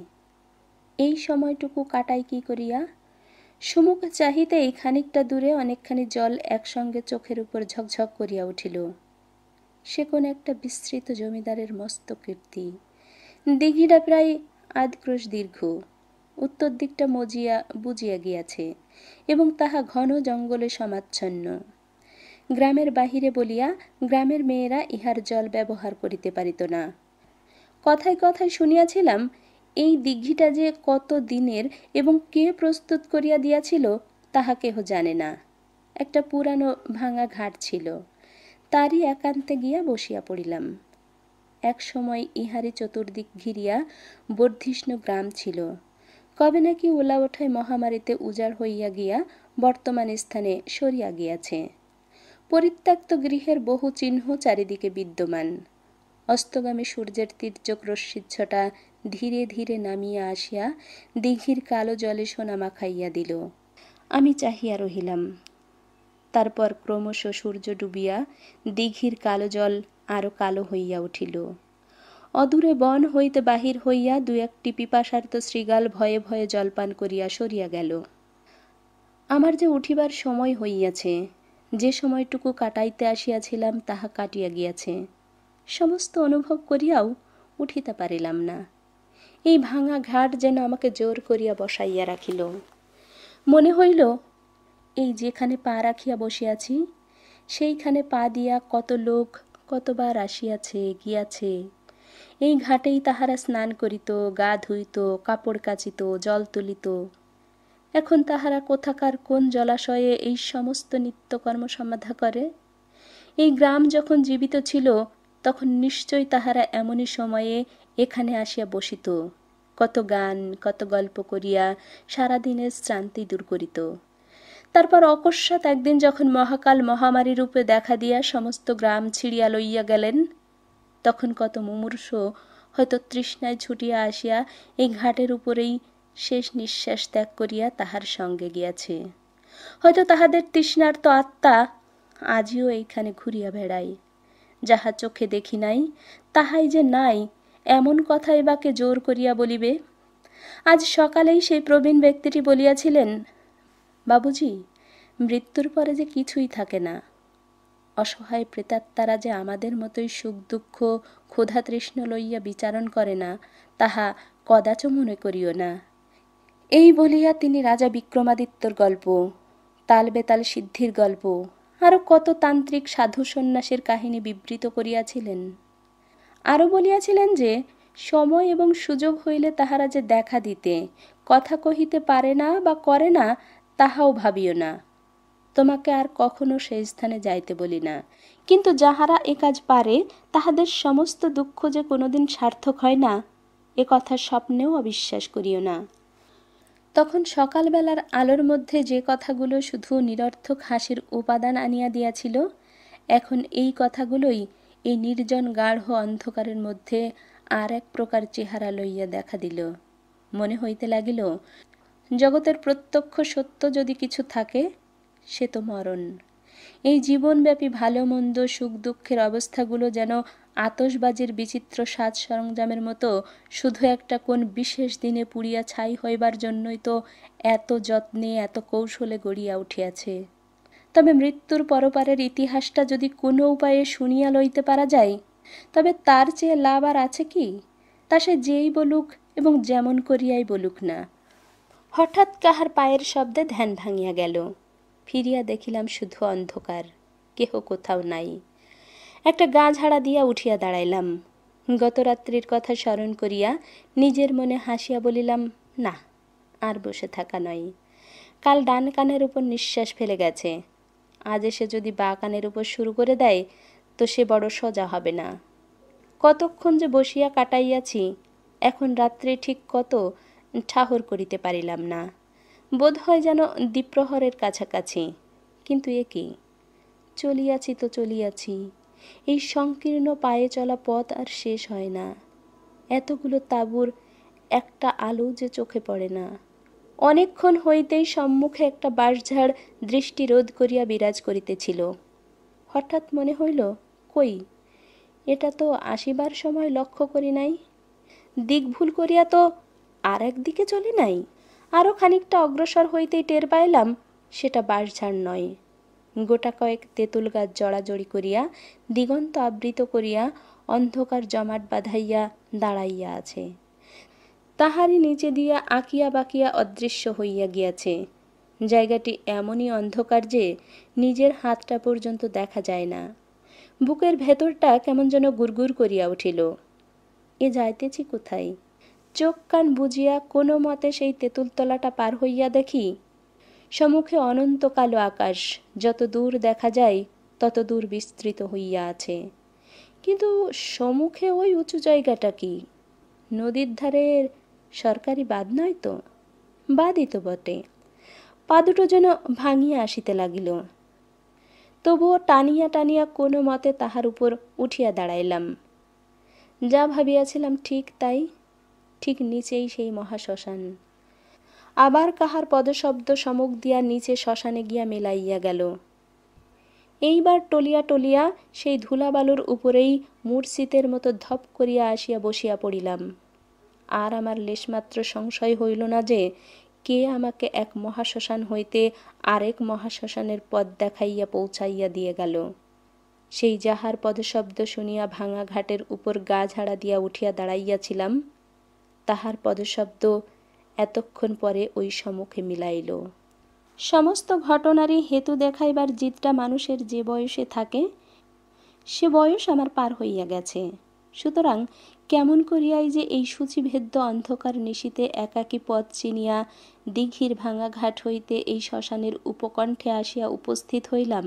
Speaker 1: এই সময়টুকু কাটাই কি করিয়া? সুমুখ চাহিতেই খানিকটা দূরে অনেকখানি জল একসঙ্গে চোখের উপর ঝকঝক করিয়া উঠিল। সে কোন একটা বিস্তৃত জমিদারের মস্ত কীর্তি। দিঘিটা প্রায় ৮ ক্রোশ দীর্ঘ, উত্তর দিকটা মজিয়া বুজিয়া গিয়াছে এবং তাহা ঘন জঙ্গলে সমাচ্ছন্ন। গ্রামের বাহিরে বলিয়া গ্রামের মেয়েরা ইহার জল ব্যবহার করিতে পারিত না। কথায় কথায় শুনিয়াছিলাম এই দিঘিটা যে কত দিনের এবং কে প্রস্তুত করিয়া দিয়াছিল তাহা কেহ জানে না। একটা পুরানো ভাঙা ঘাট ছিল, তারই একান্তে গিয়া বসিয়া পড়িলাম। এক সময় ইহারি চতুর্দিক ঘিরিয়া বর্ধিষ্ণু গ্রাম ছিল। কবে নাকি ওলা ওঠায় মহামারীতে উজাড় হইয়া গিয়া বর্তমান স্থানে সরিয়া গিয়াছে। পরিত্যক্ত গৃহের বহু চিহ্ন চারিদিকে বিদ্যমান। অস্তগামী সূর্যের তির্যক রশ্মিচ্ছটা ধীরে ধীরে নামিয়া আসিয়া দিঘির কালো জলে সোনা মাখাইয়া দিল। আমি চাহিয়া রহিলাম। তারপর ক্রমশ সূর্য ডুবিয়া দিঘির কালো জল আরো কালো হইয়া উঠিল। অদূরে বন হইতে বাহির হইয়া ২-১টি পিপাসার্ত শৃগাল ভয়ে ভয়ে জলপান করিয়া সরিয়া গেল। আমার যে উঠিবার সময় হইয়াছে, যে সময়টুকু কাটাইতে আসিয়াছিলাম তাহা কাটিয়া গিয়াছে। সমস্ত অনুভব করিয়াও উঠিতে পারিলাম না। এই ভাঙা ঘাট যেন আমাকে জোর করিয়া বসাইয়া রাখিল। মনে হইল এই যেখানে পা রাখিয়া বসিয়াছি, সেইখানে পা দিয়া কত লোক কতবার আসিয়াছে গিয়াছে। এই ঘাটেই তাহারা স্নান করিত, গা ধুইত, কাপড় কাচিত, জল তুলিত। এখন তাহারা কোথাকার কোন জলাশয়ে এই সমস্ত নিত্যকর্ম সমাধা করে? এই গ্রাম যখন জীবিত ছিল তখন নিশ্চয় তাহারা এমনই সময়ে এখানে আসিয়া বসিত, কত গান কত গল্প করিয়া সারাদিনের শ্রান্তি দূর করিত। তারপর অকস্মাৎ একদিন যখন মহাকাল মহামারী রূপে দেখা দিয়া সমস্ত গ্রাম ছিড়িয়া লইয়া গেলেন, তখন কত মুমূর্ষ হয়তো তৃষ্ণায় ছুটিয়া আসিয়া এই ঘাটের উপরেই শেষ নিঃশ্বাস ত্যাগ করিয়া তাহার সঙ্গে গিয়াছে। হয়তো তাহাদের তৃষ্ণার্ত আত্মা আজিও এইখানে ঘুরিয়া বেড়ায়। যাহা চোখে দেখি নাই তাহাই যে নাই, এমন কথাই বাকে জোর করিয়া বলিবে? আজ সকালেই সেই প্রবীণ ব্যক্তিটি বলিয়াছিলেন, বাবুজি, মৃত্যুর পরে যে কিছুই থাকে না। অসহায় প্রেতাত্মারা যে আমাদের মতোই সুখ দুঃখ ক্ষুধা তৃষ্ণ লইয়া বিচারণ করে না, তাহা কদাচ মনে করিও না। এই বলিয়া তিনি রাজা বিক্রমাদিত্যর গল্প, তাল বেতাল সিদ্ধির গল্প, আরো কত তান্ত্রিক সাধু সন্ন্যাসীর কাহিনী বিবৃত করিয়াছিলেন। আরো বলিয়াছিলেন যে সময় এবং সুযোগ হইলে তাহারা যে দেখা দিতে কথা কহিতে পারে না বা করে না তাহাও ভাবিও না। তোমাকে আর কখনো সেই স্থানে যাইতে বলি না, কিন্তু যাহারা এ কাজ পারে তাহাদের সমস্ত দুঃখ যে কোনোদিন সার্থক হয় না, এ কথা স্বপ্নেও অবিশ্বাস করিও না। তখন সকালবেলার আলোর মধ্যে যে কথাগুলো শুধু নিরর্থক হাসির উপাদান আনিয়া দিয়াছিল, এখন এই কথাগুলোই এই নির্জন গাঢ় অন্ধকারের মধ্যে আর এক প্রকার চেহারা লইয়া দেখা দিল। মনে হইতে লাগিল, জগতের প্রত্যক্ষ সত্য যদি কিছু থাকে, সে তো মরণ। এই জীবনব্যাপী ভালো মন্দ সুখ দুঃখের অবস্থাগুলো যেন আতশবাজির বিচিত্র সাজ সরঞ্জামের মতো শুধু একটা কোন বিশেষ দিনে পুড়িয়া ছাই হইবার জন্যই তো এত যত্নে এত কৌশলে গড়িয়া উঠিয়াছে। তবে মৃত্যুর পরপারের ইতিহাসটা যদি কোনো উপায়ে শুনিয়া লইতে পারা যায়, তবে তার চেয়ে লাভ আর আছে কি? তা সে যেই বলুক এবং যেমন করিয়াই বলুক না। হঠাৎ কাহার পায়ের শব্দে ধ্যান ভাঙিয়া গেল। ফিরিয়া দেখিলাম শুধু অন্ধকার, কেহ কোথাও নাই। একটা গা ঝাড়া দিয়া উঠিয়া দাঁড়াইলাম। গত রাত্রির কথা স্মরণ করিয়া নিজের মনে হাসিয়া বলিলাম, না, আর বসে থাকা নয়। কাল ডান কানের উপর নিঃশ্বাস ফেলে গেছে, আজ এসে যদি বা কানের উপর শুরু করে দেয় তো সে বড় সোজা হবে না। কতক্ষণ যে বসিয়া কাটাইয়াছি, এখন রাত্রে ঠিক কত ঠাহর করিতে পারিলাম না। বোধ হয় যেন দ্বিপ্রহরের কাছাকাছি। কিন্তু এ কি? চলিয়াছি তো চলিয়াছি, এই সংকীর্ণ পায়ে চলা পথ আর শেষ হয় না। এতগুলো তাঁবুর একটা আলো যে চোখে পড়ে না। অনেকক্ষণ হইতেই সম্মুখে একটা বাঁশঝাড় দৃষ্টি রোধ করিয়া বিরাজ করিতেছিল। হঠাৎ মনে হইল, কই, এটা তো আসিবার সময় লক্ষ্য করি নাই। দিক ভুল করিয়া তো আর একদিকে চলি নাই। আরও খানিকটা অগ্রসর হইতেই টের পাইলাম সেটা বাঁশঝাড় নয়, গোটা কয়েক তেঁতুল গাছ জড়াজড়ি করিয়া দিগন্ত আবৃত করিয়া অন্ধকার জমাট বাঁধাইয়া দাঁড়াইয়া আছে। তাহারই নিচে দিয়া আঁকিয়া বাঁকিয়া অদৃশ্য হইয়া গিয়াছে। জায়গাটি এমনই অন্ধকার যে নিজের হাতটা পর্যন্ত দেখা যায় না। বুকের ভেতরটা কেমন যেন গুড়গুড় করিয়া উঠিল। এ যাইতেছি কোথায়? চোখ কান বুঝিয়া কোনো মতে সেই তেঁতুলতলাটা পার হইয়া দেখি সম্মুখে অনন্ত কালো আকাশ, যত দূর দেখা যায় তত দূর বিস্তৃত হইয়া আছে। কিন্তু সম্মুখে ওই উঁচু জায়গাটা কি? নদীর ধারে সরকারি বাঁধ নয় তো? বাঁধই তো বটে। পা দুটো যেন ভাঙিয়া আসিতে লাগিল। তবুও টানিয়া টানিয়া কোনো মতে তাহার উপর উঠিয়া দাঁড়াইলাম। যা ভাবিয়াছিলাম ঠিক তাই। ঠিক নিচেই সেই মহাশ্মশান। আবার কাহার পদশব্দ সমুখ দিয়া নিচে শ্মশানে গিয়া মেলাইয়া গেল। এইবার টলিয়া টলিয়া সেই ধুলাবালুর উপরেই মূর্ছিতের মতো ধপ করিয়া আসিয়া বসিয়া পড়িলাম। আর আমার লেশমাত্র সংশয় হইল না যে কে আমাকে এক মহাশ্মশান হইতে আরেক মহাশ্মশানের পথ দেখাইয়া পৌঁছাইয়া দিয়ে গেল। সেই যাহার পদশব্দ শুনিয়া ভাঙা ঘাটের উপর গা ঝাড়া দিয়া উঠিয়া দাঁড়াইয়াছিলাম, তাহার পদশব্দ এতক্ষণ পরে ওই সম্মুখে মিলাইল। সমস্ত ঘটনারই হেতু দেখাইবার জিদটা মানুষের যে বয়সে থাকে, সে বয়স আমার পার হইয়া গেছে। সুতরাং কেমন করিয়াই যে এই সূচিভেদ্য অন্ধকার নিশীতে একাকী পথ চিনিয়া দিঘির ভাঙা ঘাট হইতে এই শ্মশানের উপকণ্ঠে আসিয়া উপস্থিত হইলাম,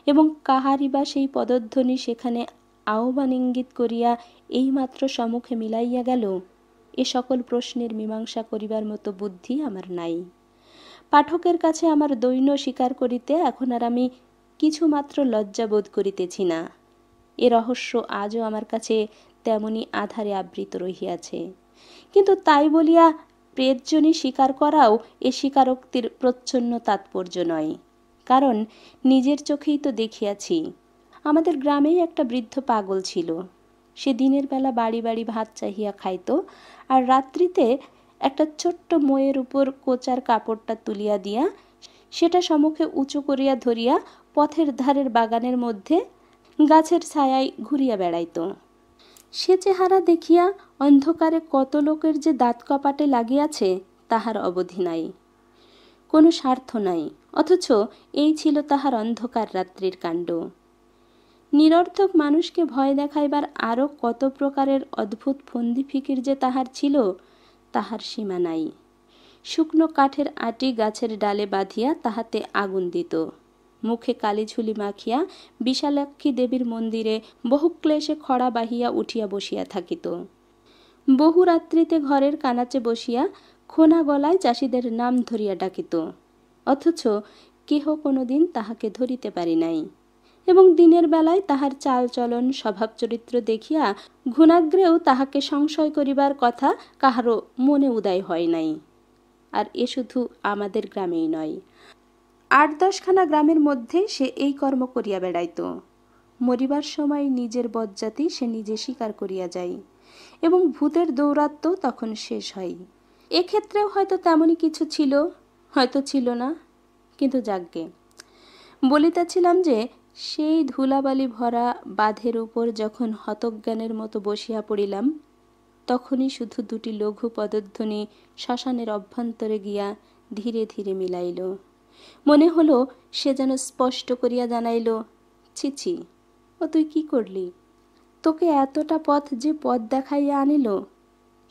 Speaker 1: এবং কাহারই বা সেই পদধ্বনি সেখানে আহ্বান ইঙ্গিত করিয়া এইমাত্র সম্মুখে মিলাইয়া গেল, এ সকল প্রশ্নের মীমাংসা করিবার মতো বুদ্ধি আমার নাই। পাঠকের কাছে আমার দৈন্য স্বীকার করিতে এখন আর আমি কিছুমাত্র লজ্জা বোধ করিতেছি না। এ রহস্য আজও আমার কাছে তেমনি আধারে আবৃত রহিয়াছে। কিন্তু তাই বলিয়া প্রেতজনী স্বীকার করাও এ স্বীকারোক্তির প্রচ্ছন্ন তাৎপর্য নয়। কারণ নিজের চোখেই তো দেখিয়াছি। আমাদের গ্রামেই একটা বৃদ্ধ পাগল ছিল। সে দিনের বেলা বাড়ি বাড়ি ভাত চাহিয়া খাইত, আর রাত্রিতে একটা ছোট্ট মইয়ের উপর কোচার কাপড়টা তুলিয়া দিয়া সেটা সম্মুখে উঁচু করিয়া ধরিয়া পথের ধারের বাগানের মধ্যে গাছের ছায়ায় ঘুরিয়া বেড়াইত। সে চেহারা দেখিয়া অন্ধকারে কত লোকের যে দাঁত কপাটে লাগিয়াছে তাহার অবধি নাই। কোনো স্বার্থ নাই, অথচ এই ছিল তাহার অন্ধকার রাত্রির কাণ্ড। নিরর্থক মানুষকে ভয় দেখাইবার আরও কত প্রকারের অদ্ভুত ফন্দি ফিকির যে তাহার ছিল, তাহার সীমা নাই। শুকনো কাঠের আটি গাছের ডালে বাঁধিয়া তাহাতে আগুন দিত। মুখে কালিঝুলি মাখিয়া বিশালাক্ষী দেবীর মন্দিরে বহুক্লেশে খড়া বাহিয়া উঠিয়া বসিয়া থাকিত। বহু রাত্রিতে ঘরের কানাচে বসিয়া খোনা গলায় চাষিদের নাম ধরিয়া ডাকিত, অথচ কেহ কোনোদিন তাহাকে ধরিতে পারি নাই, এবং দিনের বেলায় তাহার চাল চলন স্বভাব চরিত্র দেখিয়া ঘুণাগ্রেও তাহাকে সংশয় করিবার কথা কাহারও মনে উদয় হয় নাই। আর এ শুধু আমাদের গ্রামেই নয়, ৮-১০খানা গ্রামের মধ্যে সে এই কর্ম করিয়া বেড়াইত। মরিবার সময় নিজের বজ্জাতি সে নিজে স্বীকার করিয়া যায়, এবং ভূতের দৌরাত্ম তখন শেষ হয়। এক্ষেত্রেও হয়তো তেমনই কিছু ছিল, হয়তো ছিল না, কিন্তু যাজ্ঞে। বলিতেছিলাম যে সেই ধুলাবালি ভরা বাঁধের উপর যখন হতজ্ঞানের মতো বসিয়া পড়িলাম, তখনই শুধু দুটি লঘু পদধ্বনি শ্মশানের অভ্যন্তরে গিয়া ধীরে ধীরে মিলাইল। মনে হলো সে যেন স্পষ্ট করিয়া জানাইল, ছিছি, ও তুই কি করলি? তোকে এতটা পথ যে পথ দেখাইয়া আনিল,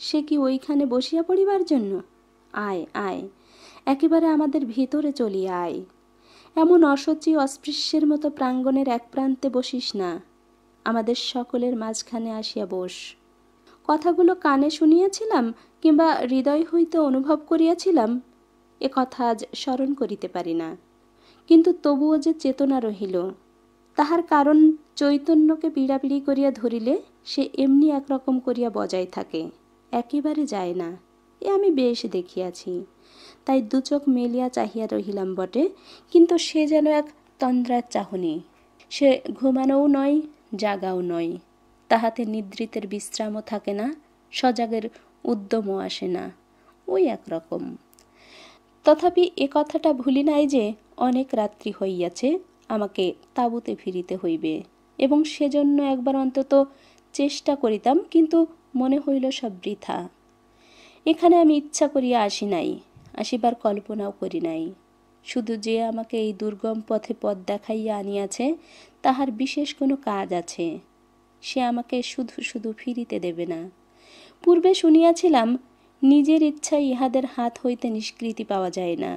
Speaker 1: সে কি ওইখানে বসিয়া পড়িবার জন্য? আয় আয়, একেবারে আমাদের ভিতরে চলিয়া আয়। এমন অসচি অস্পৃশ্যের মতো প্রাঙ্গণের এক প্রান্তে বসিস না, আমাদের সকলের মাঝখানে আসিয়া বস। কথাগুলো কানে শুনিয়াছিলাম কিংবা হৃদয় হইতে অনুভব করিয়াছিলাম, এ কথা আজ স্মরণ করিতে পারি না, কিন্তু তবুও যে চেতনা রহিল, তাহার কারণ চৈতন্যকে পীড়াপিড়ি করিয়া ধরিলে সে এমনি একরকম করিয়া বজায় থাকে, একেবারে যায় না। এ আমি বেশ দেখিয়াছি। তাই দুচোখ মেলিয়া চাহিয়া রহিলাম বটে, কিন্তু সে যেন এক তন্দ্রার চাহনি। সে ঘুমানোও নয়, জাগাও নয়, তাহাতে নিদ্রিতের বিশ্রামও থাকে না, সজাগের উদ্যমও আসে না, ওই একরকম। তথাপি এ কথাটা ভুলি নাই যে অনেক রাত্রি হইয়াছে, আমাকে তাঁবুতে ফিরিতে হইবে, এবং সেজন্য একবার অন্তত চেষ্টা করিতাম, কিন্তু মনে হইল সব বৃথা। এখানে আমি ইচ্ছা করিয়া আসি নাই, আসিবার কল্পনাও করি নাই। শুধু যে আমাকে এই দুর্গম পথে পথ দেখাইয়া আনিয়াছে, তাহার বিশেষ কোনো কাজ আছে, সে আমাকে শুধু শুধু ফিরিতে দেবে না। পূর্বে শুনিয়াছিলাম, নিজের ইচ্ছায় ইহাদের হাত হইতে নিষ্কৃতি পাওয়া যায় না।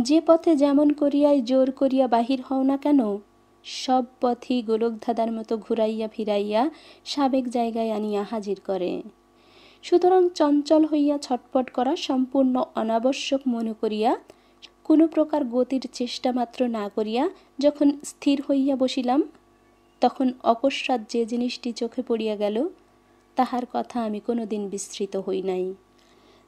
Speaker 1: যে পথে যেমন করিয়াই জোর করিয়া বাহির হও না কেন, সব পথই গোলকধাঁধার মতো ঘুরাইয়া ফিরাইয়া সাবেক জায়গায় আনিয়া হাজির করে। সুতরাং চঞ্চল হইয়া ছটপট করা সম্পূর্ণ অনাবশ্যক মনে করিয়া কোনো প্রকার গতির চেষ্টা মাত্র না করিয়া যখন স্থির হইয়া বসিলাম, তখন অকস্মাৎ যে জিনিসটি চোখে পড়িয়া গেল, তাহার কথা আমি কোনোদিন বিস্মৃত হই নাই।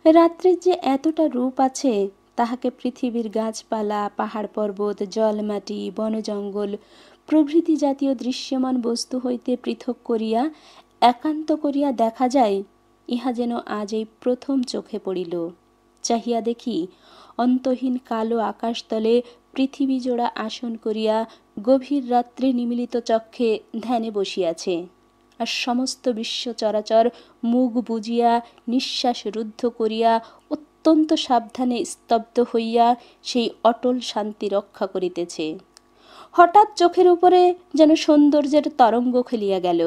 Speaker 1: রাত্রির যে এতটা রূপ আছে, তাহাকে পৃথিবীর গাছপালা, পাহাড় পর্বত, জলমাটি, বনজঙ্গল প্রভৃতি জাতীয় দৃশ্যমান বস্তু হইতে পৃথক করিয়া একান্ত করিয়া দেখা যায়, ইহা যেন আজ এই প্রথম চোখে পড়িল। চাহিয়া দেখি, অন্তহীন কালো আকাশতলে পৃথিবী জোড়া আসন করিয়া গভীর রাত্রে নিমিলিত চক্ষে ধ্যানে বসিয়াছে, আর সমস্ত বিশ্ব চরাচর মুখ বুজিয়া নিঃশ্বাস রুদ্ধ করিয়া অত্যন্ত সাবধানে স্তব্ধ হইয়া সেই অটল শান্তি রক্ষা করিতেছে। হঠাৎ চোখের উপরে যেন সৌন্দর্যের তরঙ্গ খেলিয়া গেল।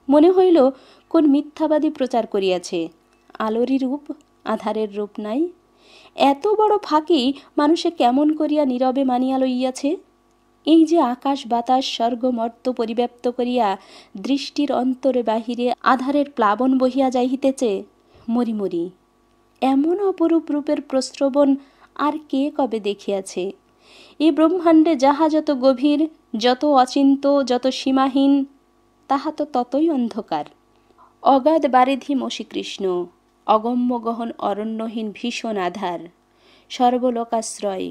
Speaker 1: মনে হইল কোন মিথ্যাবাদী প্রচার করিয়াছে, আলোরই রূপ, আধারের রূপ নাই। এত বড় ফাঁকি মানুষে কেমন করিয়া নীরবে মানিয়া লইয়াছে। এই যে আকাশ বাতাস স্বর্গ মর্ত পরিব্যাপ্ত করিয়া দৃষ্টির অন্তরে বাহিরে আধারের প্লাবন বহিয়া যাইতেছে, মরি মরি, এমন অপরূপ রূপের প্রস্রবণ আর কে কবে দেখিয়াছে? এ ব্রহ্মাণ্ডে যাহা যত গভীর, যত অচিন্ত, যত সীমাহীন, তাহা তো ততই অন্ধকার। অগাধ বারিধি মসীকৃষ্ণ, অগম্য গহন অরণ্যহীন ভীষণ আধার, সর্বলোকাশ্রয়,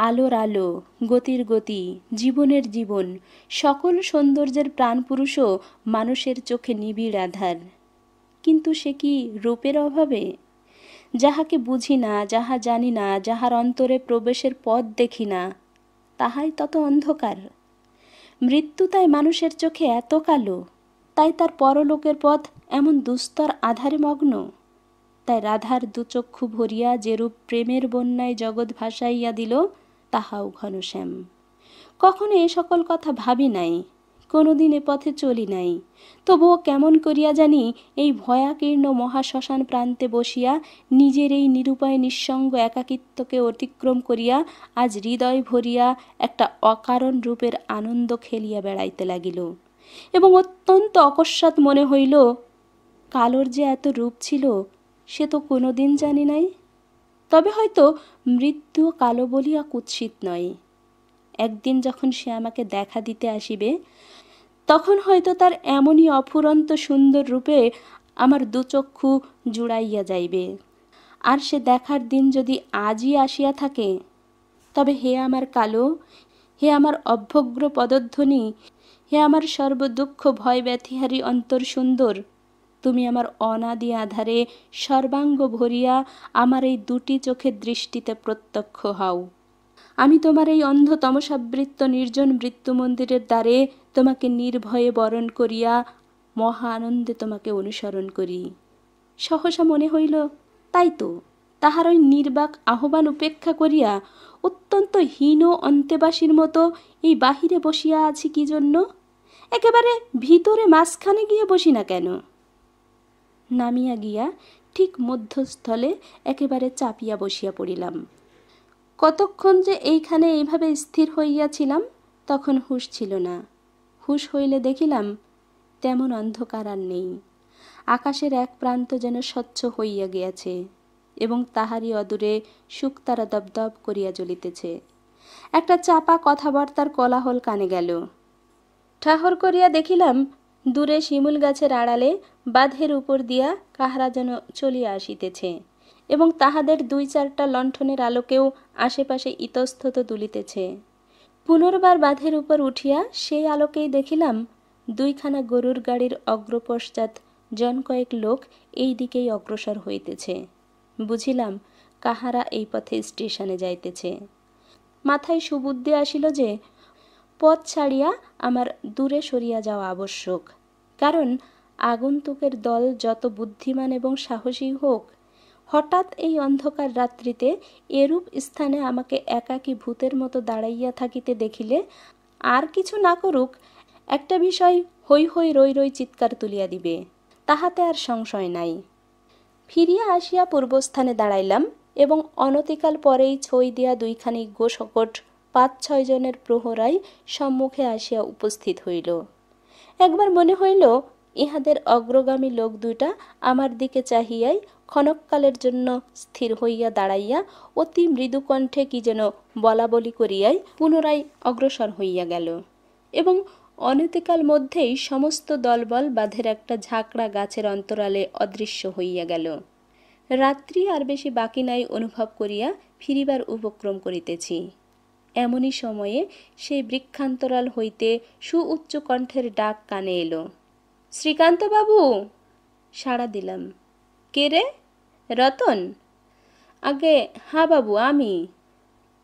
Speaker 1: আলোর আলো, গতির গতি, জীবনের জীবন, সকল সৌন্দর্যের প্রাণপুরুষও মানুষের চোখে নিবিড় আধার। কিন্তু সে কি রূপের অভাবে? যাহাকে বুঝি না, যাহা জানি না, যাহার অন্তরে প্রবেশের পথ দেখি না, তাহাই তত অন্ধকার। মৃত্যু তাই মানুষের চোখে এত কালো, তাই তার পরলোকের পথ এমন দুস্তর আধারে মগ্ন। তাই রাধার দুচক্ষু ভরিয়া যেরূপ প্রেমের বন্যায় জগৎ ভাসাইয়া দিল, তাহাও ঘনশ্যাম। কখনো এ সকল কথা ভাবি নাই, কোনোদিন এ পথে চলি নাই, তবুও কেমন করিয়া জানি এই ভয়াকীর্ণ মহাশ্মশান প্রান্তে বসিয়া নিজের এই নিরুপায় নিঃসঙ্গ একাকিত্বকে অতিক্রম করিয়া আজ হৃদয় ভরিয়া একটা অকারণ রূপের আনন্দ খেলিয়া বেড়াইতে লাগিল। এবং অত্যন্ত অকস্মাৎ মনে হইল, কালোর যে এত রূপ ছিল সে তো কোনোদিন জানি নাই। তবে হয়তো মৃত্যু কালো বলিয়া কুৎসিত নয়। একদিন যখন সে আমাকে দেখা দিতে আসিবে, তখন হয়তো তার এমনই অফুরন্ত সুন্দর রূপে আমার দুচক্ষু জুড়াইয়া যাইবে। আর সে দেখার দিন যদি আজই আসিয়া থাকে, তবে হে আমার কালো, হে আমার অভ্যগ্র পদধ্বনি, হে আমার সর্বদুঃখ ভয় ব্যথিহারী অন্তর সুন্দর, তুমি আমার অনাদি আধারে সর্বাঙ্গ ভরিয়া আমার এই দুটি চোখের দৃষ্টিতে প্রত্যক্ষ হও। আমি তোমার এই অন্ধ তমসাবৃত্ত নির্জন মৃত্যু মন্দিরের দ্বারে তোমাকে নির্ভয়ে বরণ করিয়া মহা আনন্দে তোমাকে অনুসরণ করি। সহসা মনে হইল, তাই তো, তাহার ওই নির্বাক আহ্বান উপেক্ষা করিয়া অত্যন্ত হীন অন্তেবাসীর মতো এই বাহিরে বসিয়া আছি কি জন্য? একেবারে ভিতরে মাঝখানে গিয়ে বসি না কেন? নামিয়া গিয়া ঠিক মধ্যস্থলে একেবারে চাপিয়া বসিয়া পড়িলাম। কতক্ষণ যে এইখানে এইভাবে স্থির হইয়াছিলাম তখন হুঁশ ছিল না। হুঁশ হইলে দেখিলাম তেমন অন্ধকার আর নেই। আকাশের এক প্রান্ত যেন স্বচ্ছ হইয়া গিয়াছে এবং তাহারই অদূরে শুকতারা দপদপ করিয়া জ্বলিতেছে। একটা চাপা কথাবার্তার কোলাহল কানে গেল। ঠাহর করিয়া দেখিলাম দূরে শিমুল গাছের আড়ালে বাঁধের উপর দিয়া কাহারা যেন চলিয়া আসিতেছে এবং তাহাদের দুই চারটা লণ্ঠনের আলোকেও আশেপাশে ইতস্তত দুলিতেছে। পুনর্বার বাঁধের উপর উঠিয়া সেই আলোকেই দেখিলাম দুইখানা গরুর গাড়ির অগ্রপশ্চাৎ জন কয়েক লোক এই দিকেই অগ্রসর হইতেছে। বুঝিলাম কাহারা এই পথে স্টেশনে যাইতেছে। মাথায় সুবুদ্ধি আসিল যে পথ ছাড়িয়া আমার দূরে সরিয়া যাওয়া আবশ্যক, কারণ আগন্তুকের দল যত বুদ্ধিমান এবং সাহসী হোক, হঠাৎ এই অন্ধকার রাত্রিতে এরূপ স্থানে আমাকে একাকী ভূতের মতো দাঁড়াইয়া থাকিতে দেখিলে আর কিছু না করুক, একটা বিষয় হৈ হৈ রই রই চিৎকার তুলিয়া দিবে, তাহাতে আর সংশয় নাই। ফিরিয়া আসিয়া পূর্বস্থানে দাঁড়াইলাম এবং অনতিকাল পরেই ছই দিয়া দুইখানি গোশকট ৫-৬ জনের প্রহরাই সম্মুখে আসিয়া উপস্থিত হইল। একবার মনে হইল ইহাদের অগ্রগামী লোক দুইটা আমার দিকে চাহিয়াই ক্ষণকালের জন্য স্থির হইয়া দাঁড়াইয়া অতি মৃদুকণ্ঠে কি যেন বলা বলি করিয়াই পুনরায় অগ্রসর হইয়া গেল এবং অনতিকাল মধ্যেই সমস্ত দলবল বাঁধের একটা ঝাঁকড়া গাছের অন্তরালে অদৃশ্য হইয়া গেল। রাত্রি আর বেশি বাকি নাই অনুভব করিয়া ফিরিবার উপক্রম করিতেছি। এমনই সময়ে সেই বৃক্ষান্তরাল হইতে সুউচ্চ কণ্ঠের ডাক কানে এলো, শ্রীকান্তবাবু! সাড়া দিলাম। কে রে? রতন? আগে হ্যাঁ বাবু, আমি।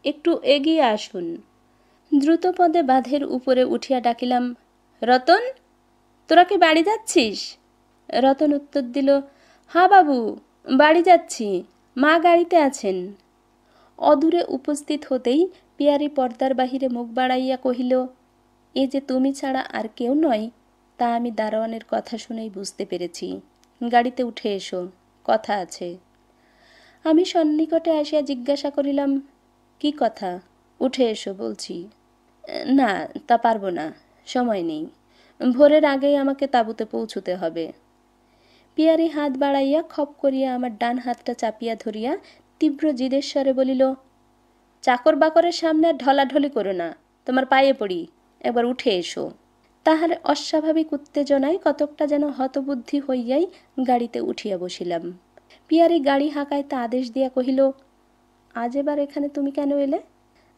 Speaker 1: একটু এগিয়ে আসুন। দ্রুতপদে বাঁধের উপরে উঠিয়া ডাকিলাম, রতন, তোরা কি বাড়ি যাচ্ছিস? রতন উত্তর দিল, হ্যাঁ বাবু, বাড়ি যাচ্ছি, মা গাড়িতে আছেন। অদূরে উপস্থিত হতেই পিয়ারি পর্দার বাহিরে মুখ বাড়াইয়া কহিল, এ যে তুমি ছাড়া আর কেউ নয়, তা আমি দারোয়ানের কথা শুনেই বুঝতে পেরেছি। গাড়িতে উঠে এসো, কথা আছে। আমি সন্নিকটে আসিয়া জিজ্ঞাসা করিলাম, কি কথা? উঠে এসো বলছি। না, তা পারবো না, সময় নেই, ভোরের আগেই আমাকে তাঁবুতে পৌঁছতে হবে। পিয়ারি হাত বাড়াইয়া খপ করিয়া আমার ডান হাতটা চাপিয়া ধরিয়া তীব্র জিদেশ্বরে বলিল, চাকর বাকরের সামনে আর ঢলাঢলি করো না, তোমার পায়ে পড়ি, একবার উঠে এসো। তাহার অস্বাভাবিক উত্তেজনায় কতকটা যেন হতবুদ্ধি হইয়াই গাড়িতে উঠিয়া বসিলাম। পিয়ারি গাড়ি হাঁকাইতে আদেশ দিয়া কহিল, আজ এবার এখানে তুমি কেন এলে?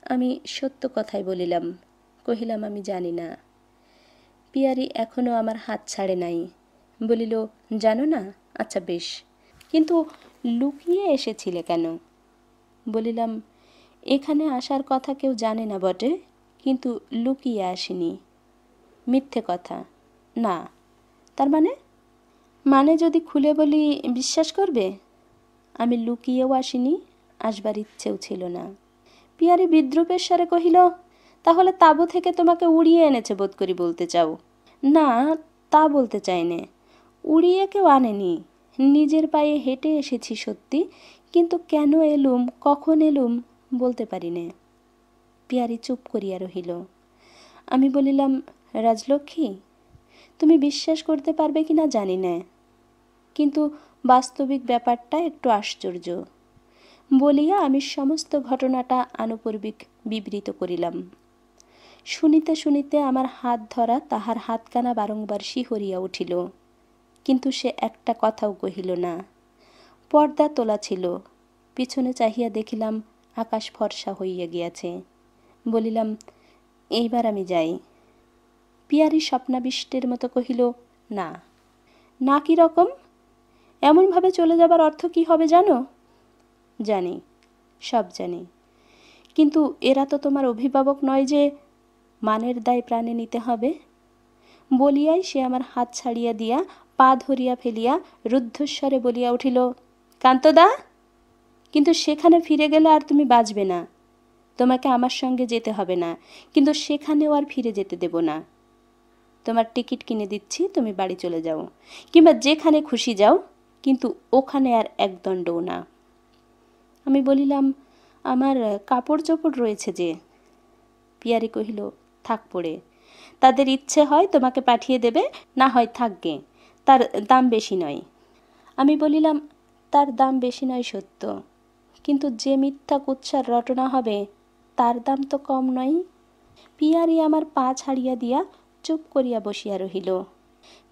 Speaker 1: আমি সত্য কথাই বলিলাম, কহিলাম আমি জানি না। পিয়ারি এখনো আমার হাত ছাড়ে নাই, বলিল, জানো না? আচ্ছা বেশ, কিন্তু লুকিয়ে এসেছিলে কেন? বলিলাম, এখানে আসার কথা কেউ জানে না বটে, কিন্তু লুকিয়ে আসিনি। মিথ্যে কথা। না। তার মানে? মানে যদি খুলে বলি বিশ্বাস করবে? আমি লুকিয়েও আসিনি, আসবার ইচ্ছেও ছিল না। পিয়ারি বিদ্রূপের স্বরে কহিল, তাহলে তাঁবু থেকে তোমাকে উড়িয়ে এনেছে বোধ করি বলতে চাও? না, তা বলতে চাইনে। উড়িয়ে কেউ আনেনি, নিজের পায়ে হেঁটে এসেছি সত্যি, কিন্তু কেন এলুম, কখন এলুম বলতে পারি নে। পিয়ারি চুপ করিয়া রহিল। আমি বলিলাম, রাজলক্ষ্মী, তুমি বিশ্বাস করতে পারবে কি না জানি না, কিন্তু বাস্তবিক ব্যাপারটা একটু আশ্চর্য। বলিয়া আমি সমস্ত ঘটনাটা আনুপূর্বিক বিবৃত করিলাম। শুনিতে শুনিতে আমার হাত ধরা তাহার হাতখানা বারংবার শিহরিয়া উঠিল, কিন্তু সে একটা কথাও কহিল না। পর্দা তোলা ছিল, পিছনে চাহিয়া দেখিলাম আকাশ ফর্সা হইয়া গিয়াছে। বলিলাম, এইবার আমি যাই। পিয়ারি স্বপ্নাবিষ্টের মতো কহিল, না। না কি রকম? এমনভাবে চলে যাবার অর্থ কি হবে জানো? জানি, সব জানি, কিন্তু এরা তো তোমার অভিভাবক নয় যে মানের দায় প্রাণে নিতে হবে। বলিয়াই সে আমার হাত ছাড়িয়া দিয়া পা ধরিয়া ফেলিয়া রুদ্ধস্বরে বলিয়া উঠিল, কান্তদা, কিন্তু সেখানে ফিরে গেলে আর তুমি বাঁচবে না। তোমাকে আমার সঙ্গে যেতে হবে না, কিন্তু সেখানেও আর ফিরে যেতে দেব না। তোমার টিকিট কিনে দিচ্ছি, তুমি বাড়ি চলে যাও, কিংবা যেখানে খুশি যাও, কিন্তু ওখানে আর এক দণ্ডও না। আমি বলিলাম, আমার কাপড় চোপড় রয়েছে যে। পিয়ারি কহিল, থাক পড়ে, তাদের ইচ্ছে হয় তোমাকে পাঠিয়ে দেবে, না হয় থাকবে, তার দাম বেশি নয়। আমি বলিলাম, তার দাম বেশি নয় সত্য, কিন্তু যে মিথ্যা কুৎসার রটনা হবে তার দাম তো কম নয়। পিয়ারি আমার পা ছাড়িয়া দিয়া চুপ করিয়া বসিয়া রহিল।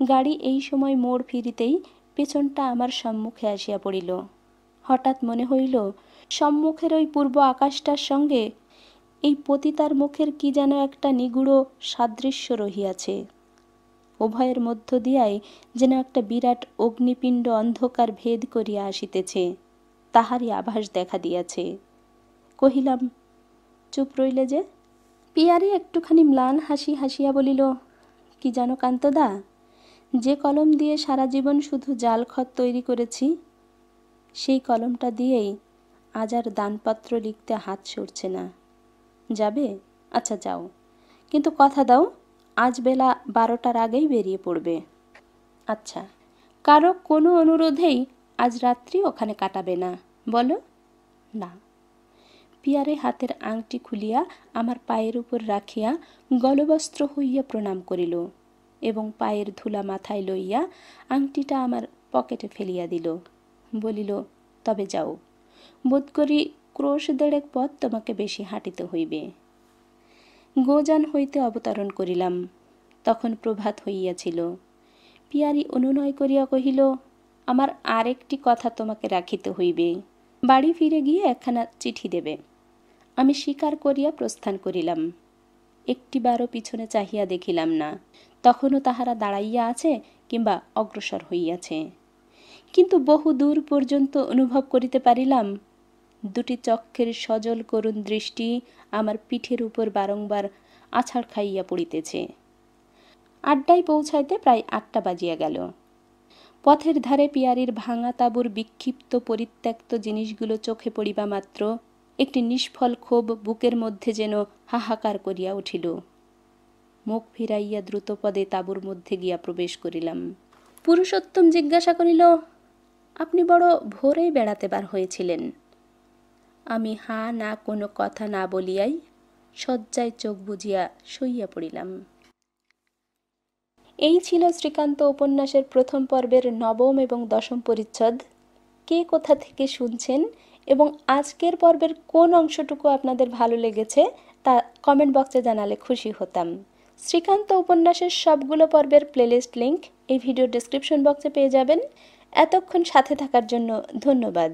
Speaker 1: গাড়ি এই সময় মোড় ফিরিতেই পেছনটা আমার সম্মুখে আসিয়া পড়িল। হঠাৎ মনে হইল, সম্মুখের ওই পূর্ব আকাশটার সঙ্গে এই পতিতার মুখের কি যেন একটা নিগুড় সাদৃশ্য রহিয়াছে। উভয়ের মধ্য দিয়াই যেন একটা বিরাট অগ্নিপিণ্ড অন্ধকার ভেদ করিয়া আসিতেছে, তাহারই আভাস দেখা দিয়াছে। কহিলাম, চুপ রইলে যে? পিয়ারি একটুখানি ম্লান হাসি হাসিয়া বলিল, কি জানো কান্তদা, যে কলম দিয়ে সারা জীবন শুধু জাল খত তৈরি করেছি, সেই কলমটা দিয়েই আজ আর দানপত্র লিখতে হাত সরছে না। যাবে? আচ্ছা যাও, কিন্তু কথা দাও আজ বেলা 12টার আগেই বেরিয়ে পড়বে। আচ্ছা, কারো কোনো অনুরোধেই আজ রাত্রি ওখানে কাটাবে না, বলো? না। পিয়ারে হাতের আংটি খুলিয়া আমার পায়ের উপর রাখিয়া গলবস্ত্র হইয়া প্রণাম করিল এবং পায়ের ধুলা মাথায় লইয়া আংটিটা আমার পকেটে ফেলিয়া দিল। বলিল, তবে যাও, বোধ করি ক্রোশ দেড়েক পথ তোমাকে বেশি হাঁটিতে হইবে। গোজান হইতে অবতরণ করিলাম, তখন প্রভাত হইয়াছিল। পিয়ারি অনুনয় করিয়া কহিল, আমার আরেকটি কথা তোমাকে রাখিতে হইবে, বাড়ি ফিরে গিয়ে একখানা চিঠি দেবে। আমি স্বীকার করিয়া প্রস্থান করিলাম। একটিবারও পিছনে চাহিয়া দেখিলাম না, তখনও তাহারা দাঁড়াইয়া আছে কিংবা অগ্রসর হইয়াছে, কিন্তু বহু দূর পর্যন্ত অনুভব করিতে পারিলাম দুটি চক্ষের সজল করুণ দৃষ্টি আমার পিঠের উপর বারংবার আছাড় খাইয়া পড়িতেছে। আড্ডায় পৌঁছাইতে প্রায় 8টা বাজিয়া গেল। পথের ধারে পিয়ারির ভাঙা তাঁবুর বিক্ষিপ্ত পরিত্যক্ত জিনিসগুলো চোখে পড়িবা মাত্র একটি নিষ্ফল ক্ষোভ বুকের মধ্যে যেন হাহাকার করিয়া উঠিল। মুখ ফিরাইয়া দ্রুতপদে তাঁবুর মধ্যে গিয়া প্রবেশ করিলাম। পুরুষোত্তম জিজ্ঞাসা করিল, আপনি বড় ভোরেই বেড়াতে বার হয়েছিলেন? আমি হা না কোনো কথা না বলিয়াই শয্যায় চোখ বুজিয়া শুইয়া পড়িলাম। এই ছিল শ্রীকান্ত উপন্যাসের প্রথম পর্বের 9ম এবং 10ম পরিচ্ছদ। কে কোথা থেকে শুনছেন এবং আজকের পর্বের কোন অংশটুকু আপনাদের ভালো লেগেছে তা কমেন্ট বক্সে জানালে খুশি হতাম। শ্রীকান্ত উপন্যাসের সবগুলো পর্বের প্লেলিস্ট লিংক এই ভিডিও ডেসক্রিপশন বক্সে পেয়ে যাবেন। এতক্ষণ সাথে থাকার জন্য ধন্যবাদ।